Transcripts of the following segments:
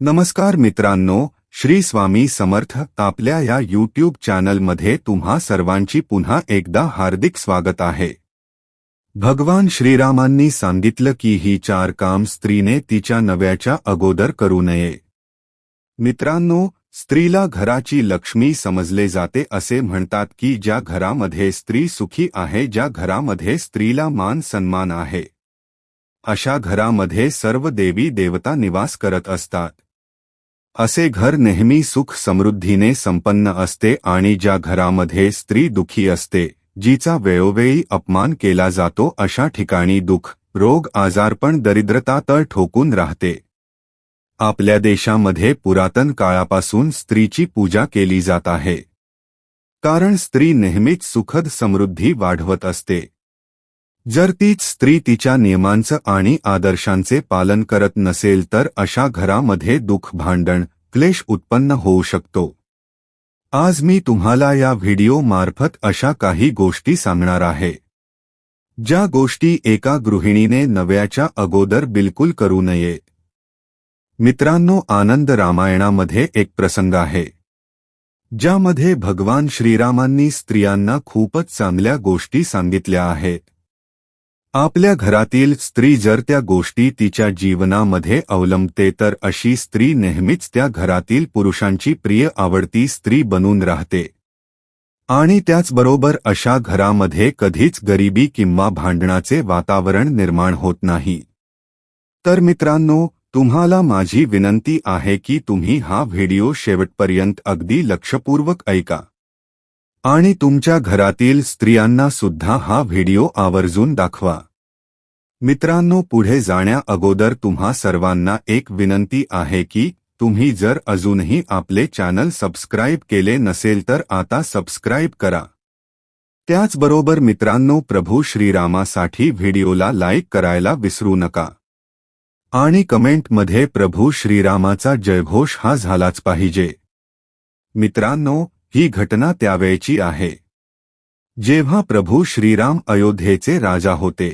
नमस्कार मित्रांनो, श्री स्वामी समर्थ आपल्या या यूट्यूब चॅनलमध्ये तुम्हा सर्वांची पुन्हा एकदा हार्दिक स्वागत आहे। भगवान श्रीरामांनी सांगितलं की ही 4 काम स्त्रीने तिच्या नव्याच्या अगोदर करू नये। मित्रांनो, स्त्रीला घराची लक्ष्मी समजले जाते। असे म्हणतात की ज्या घरामध्ये स्त्री सुखी आहे, ज्या घरामध्ये स्त्रीला मान सन्मान आहे, अशा घरामध्ये सर्व देवी देवता निवास करत असतात। असे घर नेहमी सुख समृद्धीने संपन्न असते आणि ज्या घरामध्ये स्त्री दुखी असते, जिचा वेळोवेळी अपमान केला जातो, अशा ठिकाणी दुःख, रोग, आजारपण, दरिद्रता तळ ठोकून राहते। आपल्या देशामध्ये पुरातन काळापासून स्त्रीची पूजा केली जात आहे, कारण स्त्री नेहमीच सुखद समृद्धी वाढवत असते। जर तीच स्त्री तिच्या नियमांचं आणि आदर्शांचे पालन करत नसेल तर अशा घरामध्ये दुःख, भांडण, क्लेश उत्पन्न होऊ शकतो। आज मी तुम्हाला या व्हिडिओ मार्फत अशा काही गोष्टी सांगणार आहे, ज्या गोष्टी एका गृहिणीने नव्याच्या अगोदर बिलकुल करू नये। मित्रांनो, आनंद रामायणामध्ये एक प्रसंग आहे, ज्यामध्ये भगवान श्रीरामांनी स्त्रियांना खूपच चांगल्या गोष्टी सांगितल्या आहेत। आपल्या घरातील स्त्री जर त्या गोष्टी तिच्या जीवनामध्ये अवलंबते तर अशी स्त्री नेहमीच त्या घरातील पुरुषांची प्रिय आवडती स्त्री बनून राहते आणि त्याचबरोबर अशा घरामध्ये कधीच गरिबी किंवा भांडणाचे वातावरण निर्माण होत नाही। तर मित्रांनो, तुम्हाला माझी विनंती आहे की तुम्ही हा व्हिडिओ शेवटपर्यंत अगदी लक्षपूर्वक ऐका आणि तुमच्या घरातील स्त्रियांना सुद्धा हा व्हिडिओ आवर्जून दाखवा। मित्रांनो, पुढे जाण्या अगोदर तुम्हा सर्वांना एक विनंती आहे की तुम्ही जर अजूनही आपले चॅनल सबस्क्राइब केले नसेल तर आता सबस्क्राइब करा। त्याचबरोबर मित्रांनो, प्रभू श्रीरामासाठी व्हिडिओला लाईक करायला विसरू नका आणि कमेंटमध्ये प्रभू श्रीरामाचा जयघोष हा झालाच पाहिजे। मित्रांनो, ही घटना त्यावेळची आहे जेव्हा प्रभू श्रीराम अयोध्येचे राजा होते।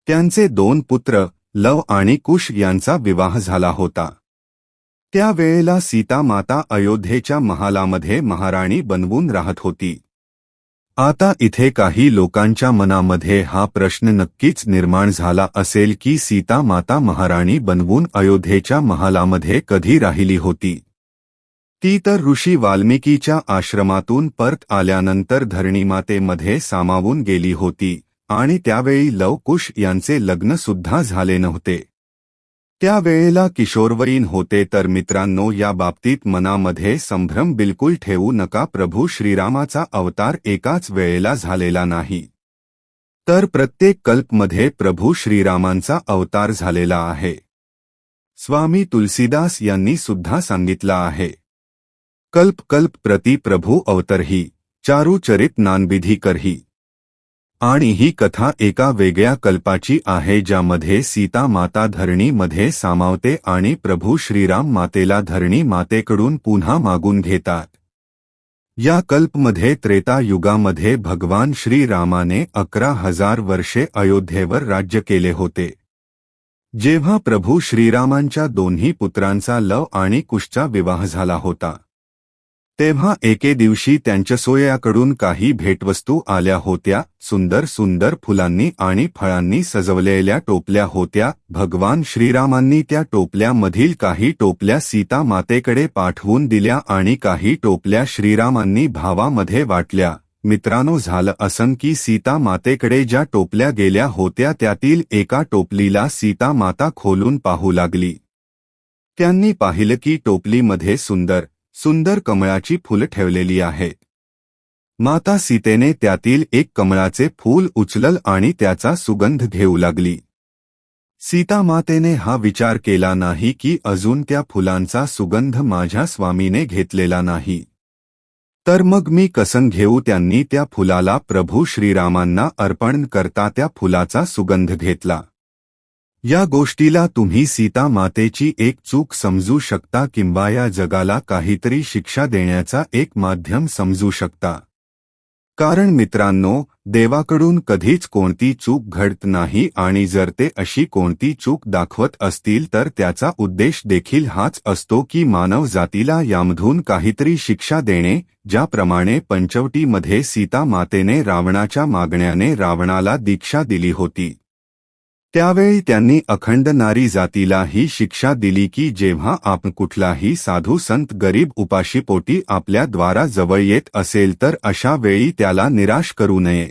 त्यांचे 2 पुत्र लव आणि कुश यांचा विवाह झाला होता। त्यावेळेला सीता माता अयोध्येच्या महालामध्ये महाराणी बनवून राहत होती। आता इथे काही लोकांच्या मनामध्ये हा प्रश्न नक्कीच निर्माण झाला असेल की सीता माता महाराणी बनवून अयोध्येच्या महालामध्ये कधी राहिली होती? ती तर ऋषी वाल्मिकीच्या आश्रमातून परत आल्यानंतर धरणीमातेमध्ये सामावून गेली होती आणि त्यावेळी लव कुश यांचे लग्न सुद्धा झाले नव्हते। त्यावेळेला किशोरवयीन होते। तर मित्रांनो, या बाबतीत मनामध्ये संभ्रम बिलकुल ठेवू नका। प्रभू श्रीरामाचा अवतार एकाच वेळेला झालेला नाही, तर प्रत्येक कल्पमध्ये प्रभू श्रीरामांचा अवतार झालेला आहे। स्वामी तुलसीदास यांनी सुद्धा सांगितलं आहे, कल्प कल्प प्रति प्रभु अवतरही, चारु चरित नानविधी करही। आणि ही कथा एका वेगळ्या कल्पाची आहे, ज्यामध्ये सीता माता धरणी मध्ये सामावते आणि प्रभू श्रीराम मातेला धरणी मातेकडून पुन्हा मागून घेतात। या कल्पमध्ये त्रेता युगामध्ये भगवान श्रीरामाने 11,000 वर्षे अयोध्येवर राज्य केले होते। जेव्हा प्रभू श्रीरामांच्या दोन्ही पुत्रांचा लव आणि कुशचा विवाह झाला होता, तेव्हा एके दिवशी त्यांच्या सोयऱ्याकडून काही भेटवस्तू आल्या होत्या। सुंदर सुंदर फुलांनी आणि फळांनी सजवलेल्या टोपल्या होत्या। भगवान श्रीरामांनी त्या टोपल्यामधील काही टोपल्या सीता मातेकडे पाठवून दिल्या आणि काही टोपल्या श्रीरामांनी भावामध्ये वाटल्या। मित्रांनो, झालं असं की सीता मातेकडे ज्या टोपल्या गेल्या होत्या त्यातील एका टोपलीला सीता माता खोलून पाहू लागली। त्यांनी पाहिलं की टोपलीमध्ये सुंदर सुंदर कमळाची फुलं ठेवलेली आहेत। माता सीतेने त्यातील एक कमळाचे फूल उचलल आणि त्याचा सुगंध घेऊ लागली। सीता मातेने हा विचार केला नाही की अजून त्या फुलांचा सुगंध माझ्या स्वामीने घेतलेला नाही, तर मग मी कसं घेऊ? त्यांनी त्या फुलाला प्रभू श्रीरामांना अर्पण करता त्या फुलाचा सुगंध घेतला। या गोष्टीला तुम्ही सीता मातेची एक चूक समजू शकता किंवा या जगाला काहीतरी शिक्षा देण्याचा एक माध्यम समजू शकता। कारण मित्रांनो, देवाकडून कधीच कोणती चूक घडत नाही आणि जर ते अशी कोणती चूक दाखवत असतील तर त्याचा उद्देश देखील हाच असतो की मानव जातीला यामधून काहीतरी शिक्षा देणे, ज्याप्रमाणे पंचवटीमध्ये सीता मातेने रावणाच्या मागण्याने रावणाला दीक्षा दिली होती. त्यावेळी त्यांनी अखंड नारी जातीला ही शिक्षा दिली की जेव्हा आपण कुठलाही साधू संत गरीब उपाशीपोटी आपल्या द्वाराजवळ येत असेल तर अशा वेळी त्याला निराश करू नये.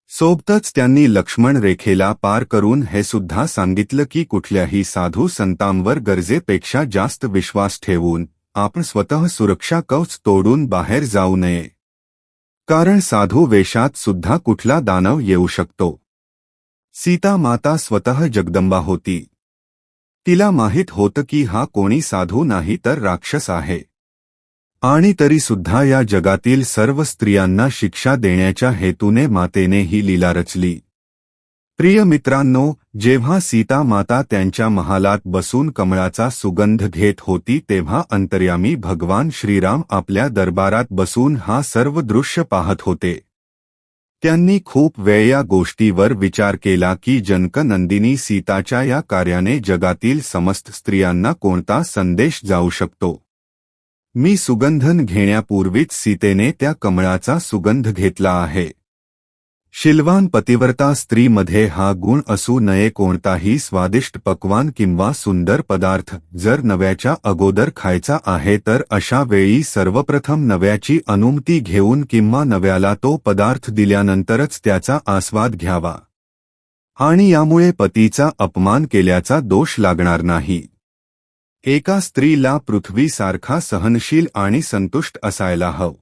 सोबतच त्यांनी लक्ष्मण रेखेला पार करून हे सुद्धा सांगितलं की कुठल्याही साधू संतांवर गरजेपेक्षा जास्त विश्वास ठेवून आपण स्वतः सुरक्षा कवच तोडून बाहेर जाऊ नये. कारण साधू वेशात सुद्धा कुठला दानव येऊ शकतो. सीता माता स्वतः जगदंबा होती. तिला माहीत होतं की हा कोणी साधू नाही तर राक्षस आहे. आणि तरी सुद्धा या जगातील सर्व स्त्रियांना शिक्षा देण्याच्या हेतूने मातेने ही लीला रचली. प्रिय मित्रांनो, जेव्हा सीता माता त्यांच्या महालात बसून कमळाचा सुगंध घेत होती तेव्हा अंतर्यामी भगवान श्रीराम आपल्या दरबारात बसून हा सर्व दृश्य पाहत होते. त्यांनी खूप वेळ या गोष्टीवर विचार केला की जनक नंदिनी सीताच्या या कार्याने जगातील समस्त स्त्रियांना कोणता संदेश जाऊ शकतो. मी सुगंधन घेण्यापूर्वीच सीतेने त्या कमळाचा सुगंध घेतला आहे. शीलवान पतिव्रता स्त्रीमध्ये हा गुण असू नये. कोणताही स्वादिष्ट पक्वान किंवा सुंदर पदार्थ जर नव्याच्या अगोदर खायचा आहे तर अशा वेळी सर्वप्रथम नव्याची अनुमती घेऊन किंवा नव्याला तो पदार्थ दिल्यानंतरच त्याचा आस्वाद घ्यावा. आणि यामुळे पतीचा अपमान केल्याचा दोष लागणार नाही. एका स्त्रीला पृथ्वीसारखा सहनशील आणि संतुष्ट असायला हवं.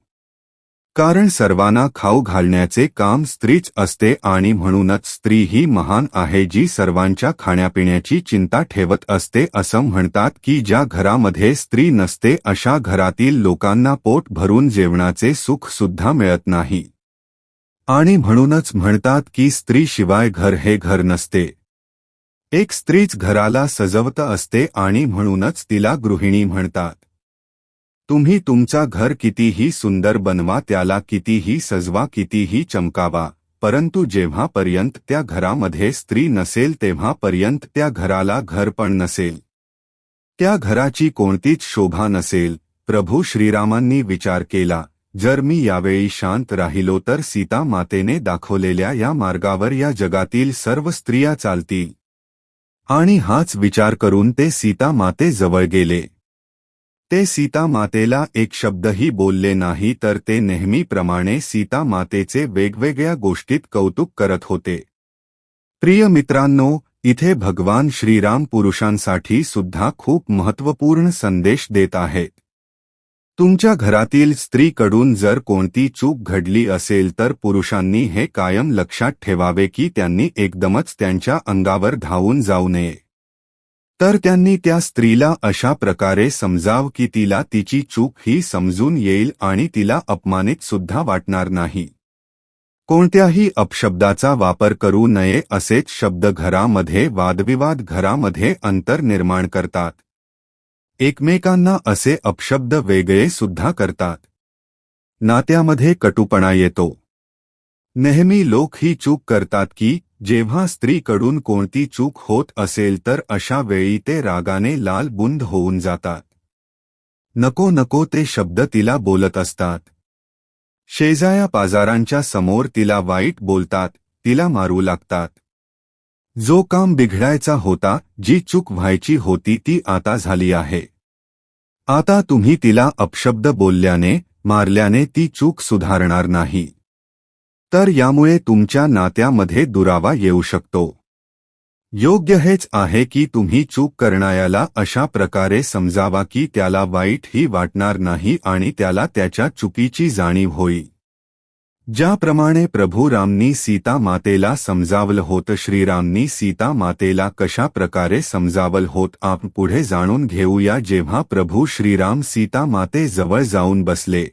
कारण सर्वांना खाऊ घालण्याचे काम स्त्रीच असते आणि म्हणूनच स्त्री ही महान आहे जी सर्वांच्या खाण्यापिण्याची चिंता ठेवत असते. असं म्हणतात की ज्या घरामध्ये स्त्री नसते अशा घरातील लोकांना पोट भरून जेवणाचे सुख सुद्धा मिळत नाही. आणि म्हणूनच म्हणतात की स्त्रीशिवाय घर हे घर नसते. एक स्त्रीच घराला सजवत असते आणि म्हणूनच तिला गृहिणी म्हणतात. तुम्ही तुमचा घर कितीही सुंदर बनवा, त्याला कितीही सजवा, कितीही चमकावा, परंतु जेव्हापर्यंत त्या घरामध्ये स्त्री नसेल तेव्हापर्यंत त्या घराला घर पण नसेल. त्या घराची कोणतीच शोभा नसेल. प्रभू श्रीरामांनी विचार केला, जर मी यावेळी शांत राहिलो तर सीता मातेने दाखवलेल्या या मार्गावर या जगातील सर्व स्त्रिया चालतील. आणि हाच विचार करून ते सीता मातेजवळ गेले. ते सीता मातेला एक शब्दही बोलले नाही तर ते नेहमीप्रमाणे सीता मातेचे वेगवेगळ्या गोष्टीत कौतुक करत होते. प्रिय मित्रांनो, इथे भगवान श्रीराम पुरुषांसाठी सुद्धा खूप महत्त्वपूर्ण संदेश देत आहेत. तुमच्या घरातील स्त्रीकडून जर कोणती चूक घडली असेल तर पुरुषांनी हे कायम लक्षात ठेवावे की त्यांनी एकदमच त्यांच्या अंगावर धावून जाऊ नये. तर त्यांनी त्या स्त्रीला अशा प्रकारे समजाव की तिला तिची चूक ही समजून येईल आणि तिला अपमानित सुद्धा वाटणार नाही. कोणत्याही अपशब्दाचा वापर करू नये. असेच शब्द घरामध्ये वादविवाद, घरामध्ये अंतर निर्माण करतात. एकमेकांना असे अपशब्द वेगळे सुद्धा करतात. नात्यामध्ये कटुपणा येतो. नेहमी लोक ही चूक करतात की जेव्हा स्त्रीकडून कोणती चूक होत असेल तर अशा वेळी ते रागाने लाल बुंद होऊन जातात. नको नको ते शब्द तिला बोलत असतात. शेजाया पाजारांच्या समोर तिला वाईट बोलतात, तिला मारू लागतात. जो काम बिघडायचा होता, जी चूक व्हायची होती ती आता झाली आहे. आता तुम्ही तिला अपशब्द बोलल्याने, मारल्याने ती चूक सुधारणार नाही. तर यामुळे तुमच्या नात्यामध्ये दुरावा येऊ शकतो. योग्य हेच आहे की तुम्ही चूक करणाऱ्याला अशा प्रकारे समजावा की त्याला वाईटही वाटणार नाही आणि त्याला त्याच्या चुकीची जाणीव होईल. ज्याप्रमाणे प्रभू रामनी सीता मातेला समजावलं होतं, श्रीरामनी सीता मातेला कशा प्रकारे समजावलं होत आपण पुढे जाणून घेऊया. जेव्हा प्रभू श्रीराम सीता मातेजवळ जाऊन बसले,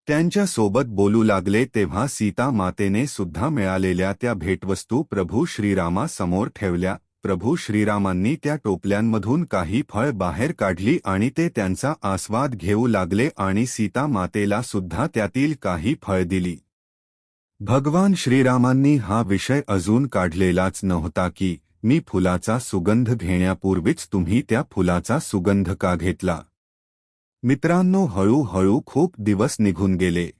त्यांच्या सोबत बोलू लागले तेव्हा सीता मातेने सुद्धा मिळालेल्या त्या भेटवस्तू प्रभू श्रीरामासमोर ठेवल्या. प्रभू श्रीरामांनी त्या टोपल्यांमधून काही फळ बाहेर काढली आणि ते त्यांचा आस्वाद घेऊ लागले आणि सीता मातेला सुद्धा त्यातील काही फळ दिली. भगवान श्रीरामांनी हा विषय अजून काढलेलाच नव्हता की मी फुलाचा सुगंध घेण्यापूर्वीच तुम्ही त्या फुलाचा सुगंध का घेतला. मित्रांनो, हळूहळू खूप दिवस निघून गेले.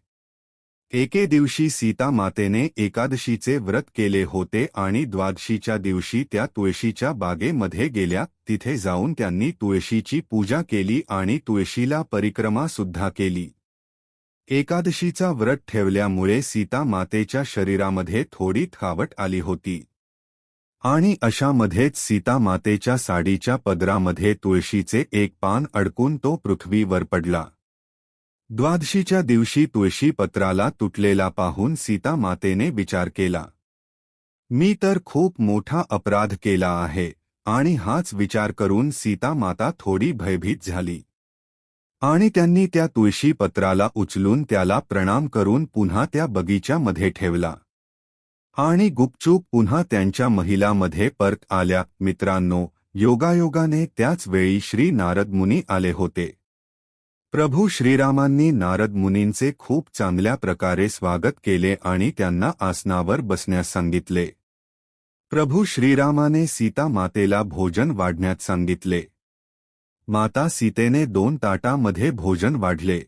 एके दिवशी सीता मातेने एकादशीचे व्रत केले होते आणि द्वादशीच्या दिवशी त्या तुळशीच्या बागेमध्ये गेल्या. तिथे जाऊन त्यांनी तुळशीची पूजा केली आणि तुळशीला परिक्रमा सुद्धा केली. एकादशीचा व्रत ठेवल्यामुळे सीता मातेच्या शरीरामध्ये थोडी थकावट आली होती आणि अशामध्येच सीता मातेच्या साडीच्या पदरामध्ये तुळशीचे एक पान अडकून तो पृथ्वीवर पडला. द्वादशीच्या दिवशी तुळशी पत्राला तुटलेला पाहून सीता मातेने विचार केला, मी तर खूप मोठा अपराध केला आहे. आणि हाच विचार करून सीता माता थोडी भयभीत झाली आणि त्यांनी त्या तुळशी पत्राला उचलून त्याला प्रणाम करून पुन्हा त्या बगीच्यामध्ये ठेवला आणि गुपचूप पुन्हा त्यांच्या महिलामध्ये परत आल्या. मित्रांनो, योगायोगाने त्याच वेळी श्री नारद मुनी आले होते. प्रभू श्रीरामांनी नारद मुनींचे खूप चांगल्या प्रकारे स्वागत केले आणि त्यांना आसनावर बसण्यास सांगितले. प्रभू श्रीरामाने सीता मातेला भोजन वाढण्यास सांगितले. माता सीतेने 2 ताटामध्ये भोजन वाढले.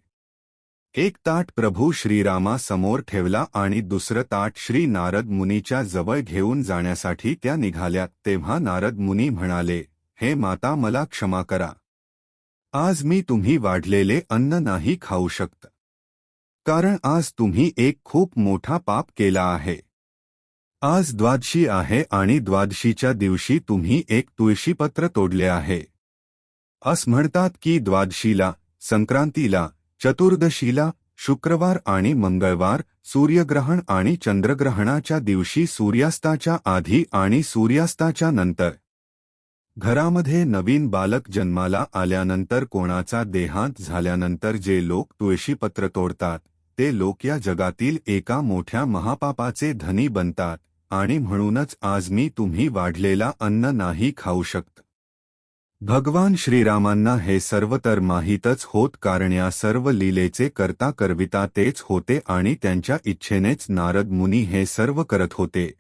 एक ताट प्रभू श्रीरामासमोर ठेवला आणि दुसरं ताट श्री नारद मुनीच्या जवळ घेऊन जाण्यासाठी त्या निघाल्या. तेव्हा नारद मुनी म्हणाले, हे माता, मला क्षमा करा. आज मी तुम्ही वाढलेले अन्न नाही खाऊ शकत, कारण आज तुम्ही एक खूप मोठा पाप केला आहे. आज द्वादशी आहे आणि द्वादशीच्या दिवशी तुम्ही एक तुळशीपत्र तोडले आहे. असं म्हणतात की द्वादशीला, संक्रांतीला, चतुर्दशीला, शुक्रवार आणि मंगळवार, सूर्यग्रहण आणि चंद्रग्रहणाच्या दिवशी सूर्यास्ताच्या आधी आणि सूर्यास्ताच्या नंतर, घरामध्ये नवीन बालक जन्माला आल्यानंतर, कोणाचा देहांत झाल्यानंतर जे लोक तुळशीपत्र तोडतात ते लोक या जगातील एका मोठ्या महापापाचे धनी बनतात आणि म्हणूनच आज मी तुम्ही वाढलेला अन्न नाही खाऊ शकत. भगवान श्रीरामांना हे सर्व तर माहीतच होत, कारण या सर्व लीलेचे करता करविता तेच होते आणि त्यांच्या इच्छेनेच नारद मुनी हे सर्व करत होते.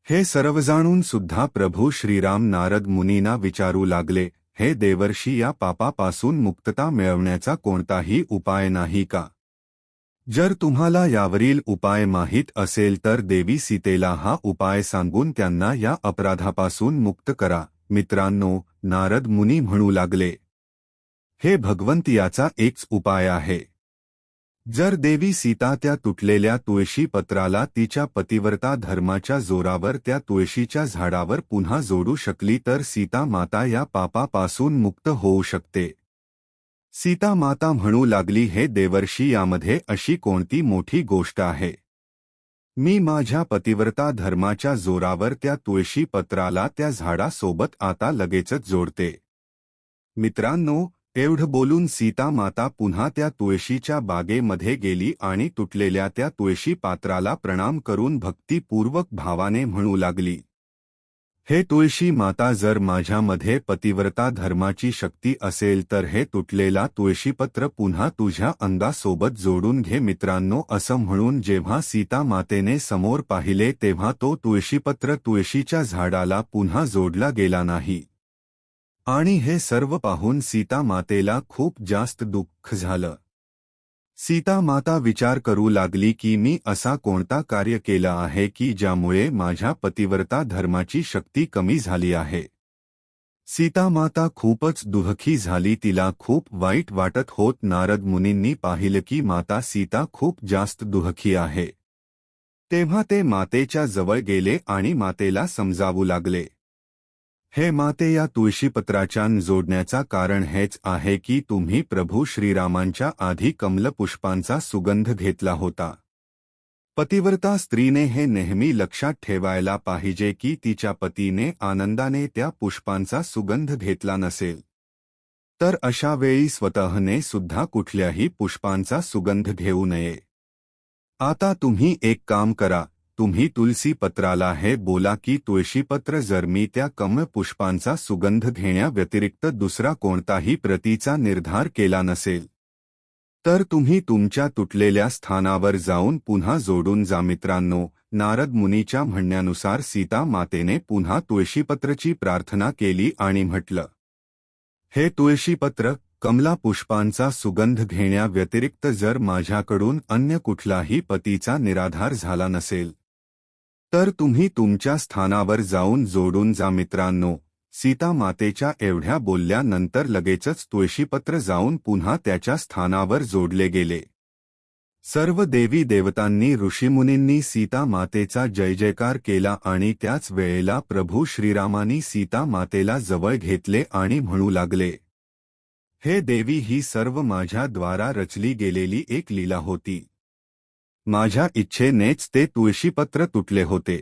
हे सर्व जाणून सुद्धा प्रभू श्रीराम नारद मुनींना विचारू लागले, हे देवर्षी, या पापापासून मुक्तता मिळवण्याचा कोणताही उपाय नाही का? जर तुम्हाला यावरील उपाय माहीत असेल तर देवी सीतेला हा उपाय सांगून त्यांना या अपराधापासून मुक्त करा. मित्रांनो, नारद मुनी म्हणू लागले, हे भगवंत, याचा एकच उपाय आहे. जर देवी सीता त्या तुटलेल्या तुळशी पत्राला तिच्या पतिव्रता धर्माच्या जोरावर त्या तुळशीच्या झाडावर पुन्हा जोडू शकली तर सीता माता या पापापासून मुक्त होऊ शकते. सीता माता म्हणू लागली, हे देवर्षी, यामध्ये अशी कोणती मोठी गोष्ट आहे? मी माझ्या पतिव्रता धर्माच्या जोरावर त्या तुळशी पत्राला त्या झाडासोबत आता लगेचच जोडते. मित्रांनो, एवढं बोलून सीता माता पुन्हा त्या तुळशीच्या बागेमध्ये गेली आणि तुटलेल्या त्या तुळशी पात्राला प्रणाम करून भक्तिपूर्वक भावाने म्हणू लागली, हे तुळशी माता, जर माझ्यामध्ये पतिव्रता धर्माची शक्ती असेल तर हे तुटलेला तुळशीपत्र पुन्हा तुझ्या अंगासोबत जोडून घे. मित्रांनो, असं म्हणून जेव्हा सीता मातेने समोर पाहिले तेव्हा तो तुळशीपत्र तुळशीच्या झाडाला पुन्हा जोडला गेला नाही आणि हे सर्व पाहून सीता मातेला खूप जास्त दुःख झालं. सीता माता विचार करू लागली की मी असा कोणता कार्य केला आहे की ज्यामुळे माझ्या पतिव्रता धर्माची शक्ती कमी झाली आहे. सीता माता खूपच दुःखी झाली, तिला खूप वाईट वाटत होत. नारद मुनींनी पाहिलं की माता सीता खूप जास्त दुःखी आहे. तेव्हा ते मातेच्या जवळ गेले आणि मातेला समजावू लागले, हे माते, या तुळशीपत्राच्या जोडण्याचा कारण हेच आहे की तुम्ही प्रभू श्रीरामांच्या आधी कमलपुष्पांचा सुगंध घेतला होता. पतिव्रता स्त्रीने हे नेहमी लक्षात ठेवायला पाहिजे की तिच्या पतीने आनंदाने त्या पुष्पांचा सुगंध घेतला नसेल तर अशा वेळी स्वतःने सुद्धा कुठल्याही पुष्पांचा सुगंध घेऊ नये. आता तुम्ही एक काम करा, तुम्ही तुलसी पत्राला हे बोला की तुळशीपत्र जर मी त्या कमळ पुष्पांचा सुगंध घेण्याव्यतिरिक्त दुसरा कोणताही प्रतीचा निर्धार केला नसेल तर तुम्ही तुमच्या तुटलेल्या स्थानावर जाऊन पुन्हा जोडून जा. मित्रांनो, नारद मुनीच्या म्हणण्यानुसार सीता मातेने पुन्हा तुळशीपत्रची प्रार्थना केली आणि म्हटलं, हे तुळशीपत्र, कमला पुष्पांचा सुगंध घेण्याव्यतिरिक्त जर माझ्याकडून अन्य कुठलाही पतीचा निराधार झाला नसेल तर तुम्ही तुमच्या स्थानावर जाऊन जोडून जा. मित्रांनो, सीता मातेच्या एवढ्या बोलल्यानंतर लगेचच तुळशीपत्र जाऊन पुन्हा त्याच्या स्थानावर जोडले गेले. सर्व देवी देवतांनी ऋषीमुनींनी सीता मातेचा जय जयकार केला आणि त्याच वेळेला प्रभू श्रीरामांनी सीता मातेला जवळ घेतले आणि म्हणू लागले, हे देवी, ही सर्व माझ्या द्वारा रचली गेलेली एक लीला होती. माझ्या इच्छेनेच ते तुळशीपत्र तुटले होते.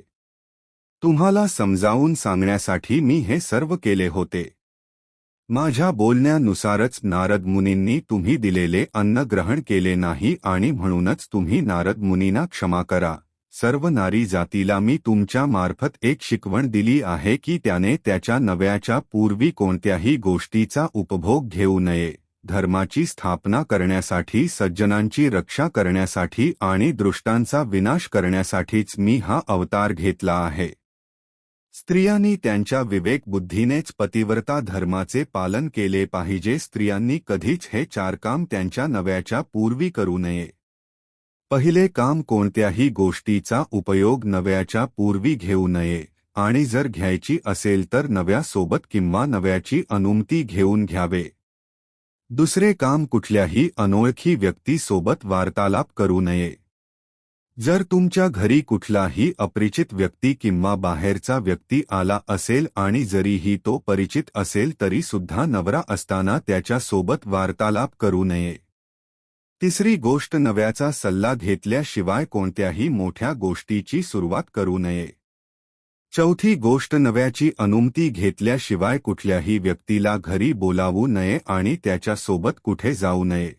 तुम्हाला समजावून सांगण्यासाठी मी हे सर्व केले होते. माझ्या बोलण्यानुसारच नारद मुनींनी तुम्ही दिलेले अन्न ग्रहण केले नाही आणि म्हणूनच तुम्ही नारद मुनींना क्षमा करा. सर्व नारी जातीला मी तुमच्या मार्फत एक शिकवण दिली आहे की त्याने त्याच्या नव्याच्या पूर्वी कोणत्याही गोष्टीचा उपभोग घेऊ नये. धर्माची स्थापना करण्यासाठी, सज्जनांची रक्षा करण्यासाठी आणि दुष्टांचा विनाश करण्यासाठीच मी हा अवतार घेतला आहे. स्त्रियांनी त्यांच्या विवेकबुद्धीनेच पतिव्रता धर्माचे पालन केले पाहिजे. स्त्रियांनी कधीच हे 4 काम त्यांच्या नव्याच्या पूर्वी करू नये. पहिले काम, कोणत्याही गोष्टीचा उपयोग नव्याच्या पूर्वी घेऊ नये आणि जर घ्यायची असेल तर नव्यासोबत किंवा नव्याची अनुमती घेऊन घ्यावे. दुसरे काम, कुठल्याही अनोळखी व्यक्तीसोबत वार्तालाप करू नये. जर तुमच्या घरी कुठलाही अपरिचित व्यक्ती किंवा बाहेरचा व्यक्ती आला असेल आणि जरीही तो परिचित असेल तरी सुद्धा नवरा असताना त्याच्यासोबत वार्तालाप करू नये. तिसरी गोष्ट, नव्याचा सल्ला घेतल्याशिवाय कोणत्याही मोठ्या गोष्टीची सुरुवात करू नये. चौथी गोष्ट, नव्याची अनुमती घेतल्याशिवाय कुठल्याही व्यक्तीला घरी बोलावू नये आणि त्याच्यासोबत कुठे जाऊ नये.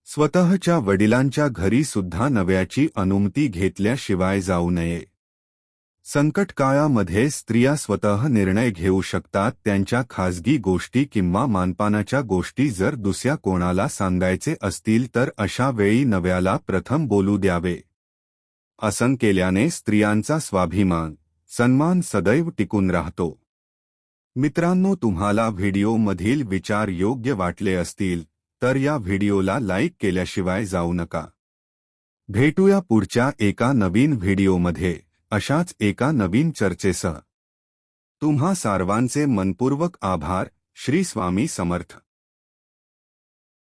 स्वतःच्या वडिलांच्या घरी सुद्धा नव्याची अनुमती घेतल्याशिवाय जाऊ नये. संकटकाळामध्ये स्त्रिया स्वतः निर्णय घेऊ शकतात. त्यांच्या खाजगी गोष्टी किंवा मानपानाच्या गोष्टी जर दुसऱ्या कोणाला सांगायचे असतील तर अशा वेळी नव्याला प्रथम बोलू द्यावे. असं केल्याने स्त्रियांचा स्वाभिमान, सन्मान सदैव टिकून राहतो. मित्रांनो, तुम्हाला व्हिडिओमधील विचार योग्य वाटले असतील तर या व्हिडिओला लाईक केल्याशिवाय जाऊ नका. भेटूया पुढच्या एका नवीन व्हिडिओमध्ये अशाच एका नवीन चर्चेसह. तुम्हा सर्वांचे मनपूर्वक आभार. श्री स्वामी समर्थ.